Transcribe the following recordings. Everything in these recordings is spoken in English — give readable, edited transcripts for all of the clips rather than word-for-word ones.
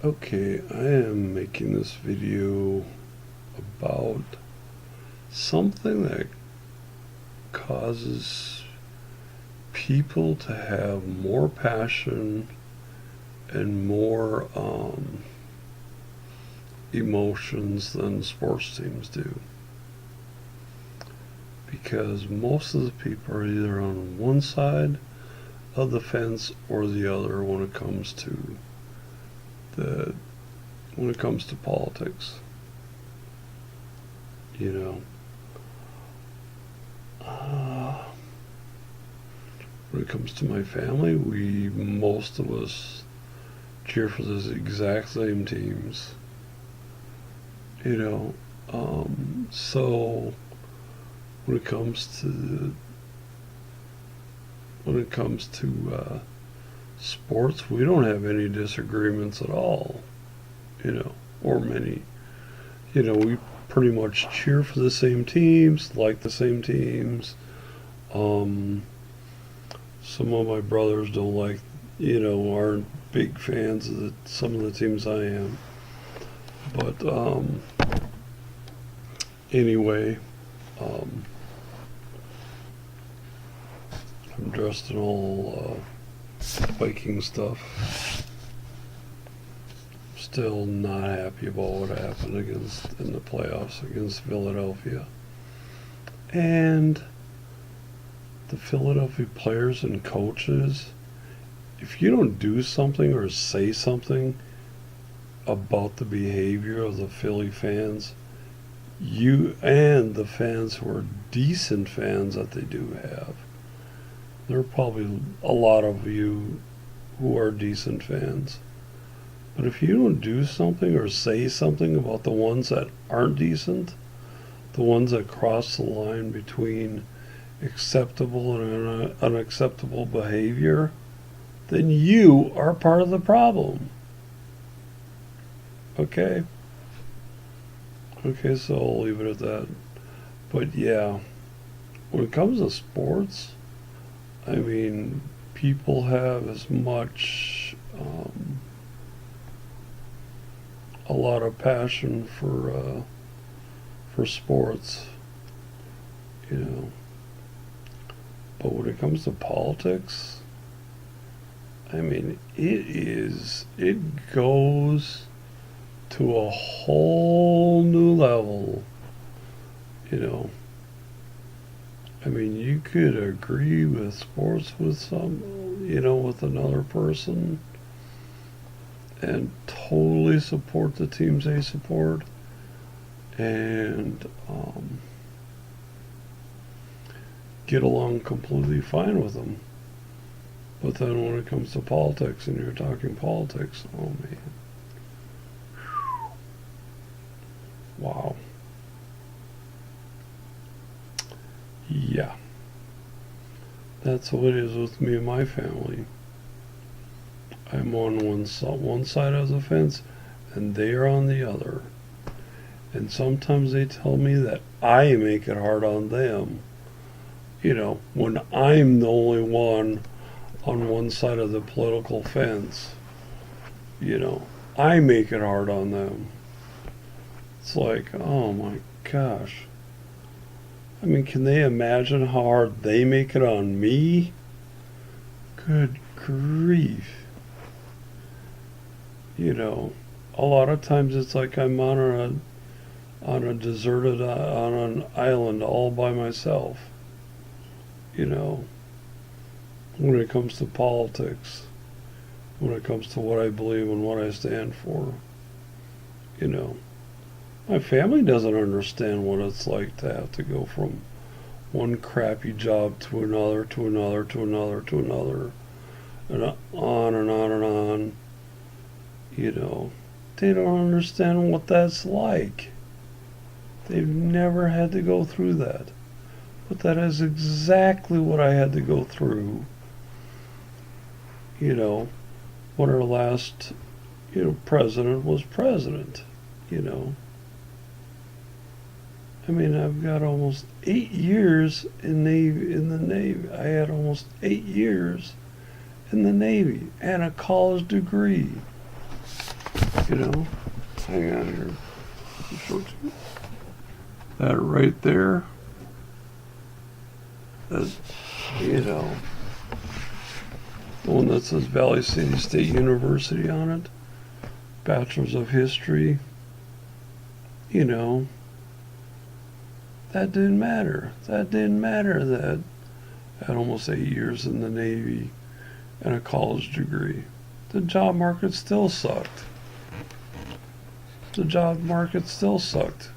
Okay, I am making this video about something that causes people to have more passion and more emotions than sports teams do. Because most of the people are either on one side of the fence or the other when it comes to the politics. You know, when it comes to my family, most of us cheer for the exact same teams. You know, so when it comes to sports, we don't have any disagreements at all. Or many. We pretty much cheer for the same teams, like the same teams. Some of my brothers don't like, aren't big fans of some of the teams I am. But anyway, I'm dressed in all Viking stuff. Still not happy about what happened in the playoffs against Philadelphia. And the Philadelphia players and coaches, if you don't do something or say something about the behavior of the Philly fans, you and the fans who are decent fans that they do have, there are probably a lot of you who are decent fans. But if you don't do something or say something about the ones that aren't decent, the ones that cross the line between acceptable and unacceptable behavior, then you are part of the problem. Okay? Okay, so I'll leave it at that. But yeah, when it comes to sports, I mean, people have as much, a lot of passion for sports, But when it comes to politics, I mean, it goes to a whole new level, I mean, you could agree with sports with with another person and totally support the teams they support and get along completely fine with them. But then when it comes to politics and you're talking politics, oh man. Wow. Yeah. That's what it is with me and my family. I'm on one side of the fence and they are on the other. And sometimes they tell me that I make it hard on them. When I'm the only one on one side of the political fence. I make it hard on them. It's like, oh my gosh. I mean, can they imagine how hard they make it on me? Good grief. A lot of times it's like I'm on a deserted on an island all by myself. When it comes to politics, when it comes to what I believe and what I stand for, my family doesn't understand what it's like to have to go from one crappy job to another, to another, to another, to another, and on and on and on. They don't understand what that's like. They've never had to go through that. But that is exactly what I had to go through. When our last, president was president. I mean, I've got almost 8 years in the Navy. I had almost 8 years in the Navy and a college degree. You know, hang on here. I'll show it to you. That right there. That, you know, the one that says Valley City State University on it. Bachelor's of History. You know, that didn't matter. That didn't matter that I had almost 8 years in the Navy and a college degree. The job market still sucked. The job market still sucked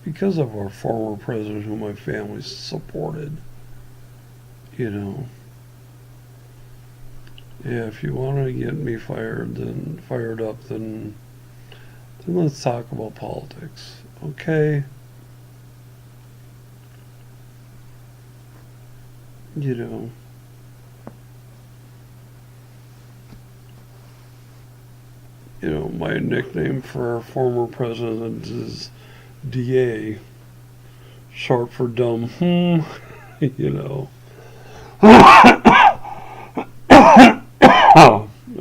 because of our former president who my family supported. You know. Yeah, if you want to get me fired up, then let's talk about politics. Okay? You know. You know, my nickname for our former president is DA, short for dumb. You know.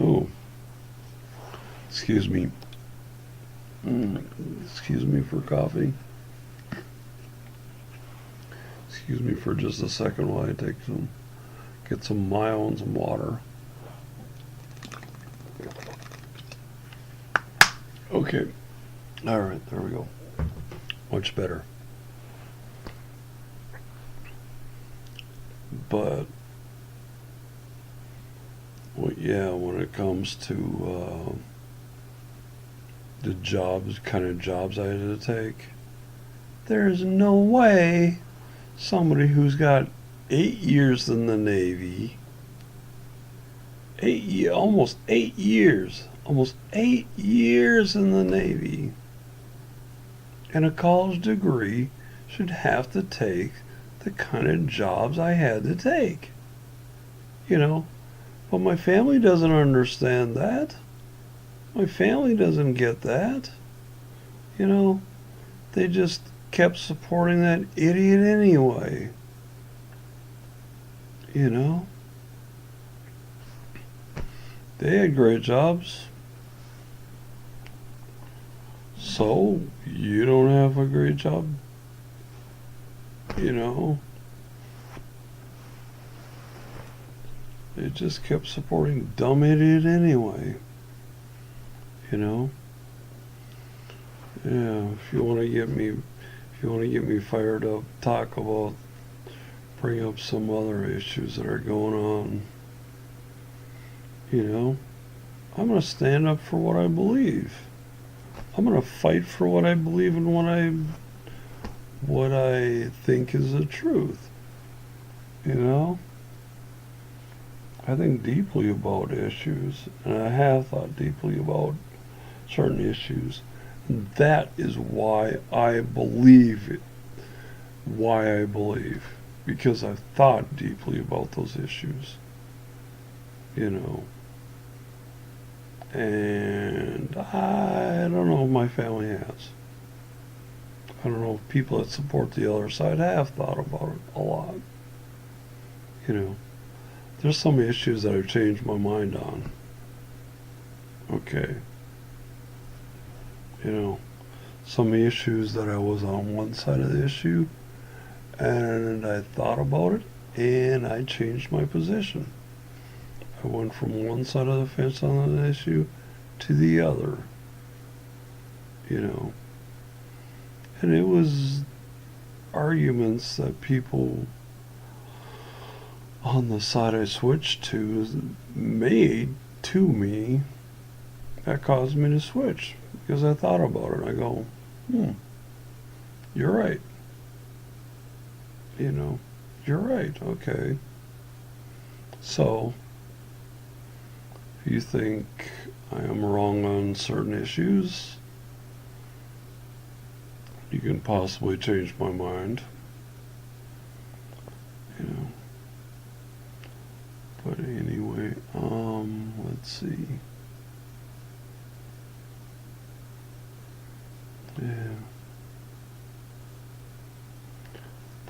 Oh, excuse me. Excuse me for coughing. Excuse me for just a second while I get some Mile and some water. Okay. All right, there we go. Much better. But, well, yeah, when it comes to the kind of jobs I had to take, there's no way somebody who's got 8 years in the Navy, almost 8 years in the Navy, and a college degree should have to take the kind of jobs I had to take. You know, but my family doesn't understand that. My family doesn't get that. You know, they just kept supporting that idiot anyway. You know, they had great jobs. So, you don't have a great job? You know? They just kept supporting dumb idiot anyway. You know? Yeah, if you want to get me fired up, bring up some other issues that are going on. You know? I'm going to stand up for what I believe. I'm going to fight for what I believe and what I think is the truth. You know? I think deeply about issues, and I have thought deeply about certain issues. And that is why I believe it. Why I believe. Because I've thought deeply about those issues. You know. And I don't know if my family has. I don't know if people that support the other side have thought about it a lot. You know, there's some issues that I've changed my mind on. Okay. You know, some issues that I was on one side of the issue, and I thought about it, and I changed my position. I went from one side of the fence on an issue to the other, you know. And it was arguments that people on the side I switched to made to me that caused me to switch. Because I thought about it. I go, you're right. You know, you're right. Okay. So, if you think I am wrong on certain issues, you can possibly change my mind. You know. But anyway, let's see. Yeah.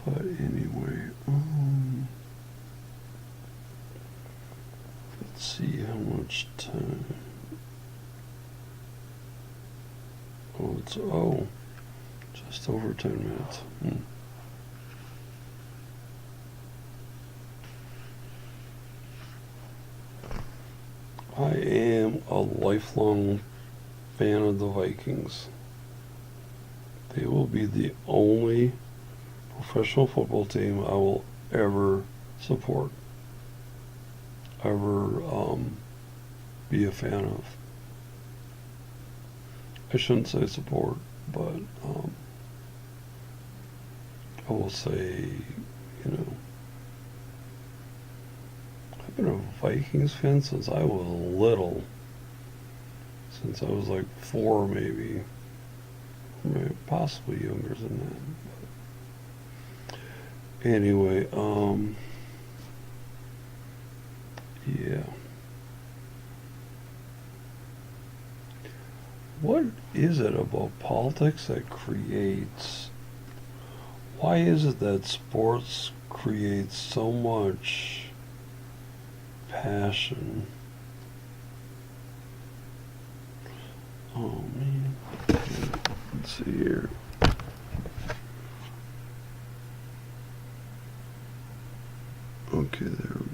But anyway, let's see how much time. Just over 10 minutes. I am a lifelong fan of the Vikings. They will be the only professional football team I will ever support, ever be a fan of. I shouldn't say support, but I will say, you know, I've been a Vikings fan since I was little. Since I was like 4, maybe possibly younger than that. But anyway, yeah. What is it about politics that creates? Why is it that sports creates so much passion? Oh man. Let's see here. Okay, there we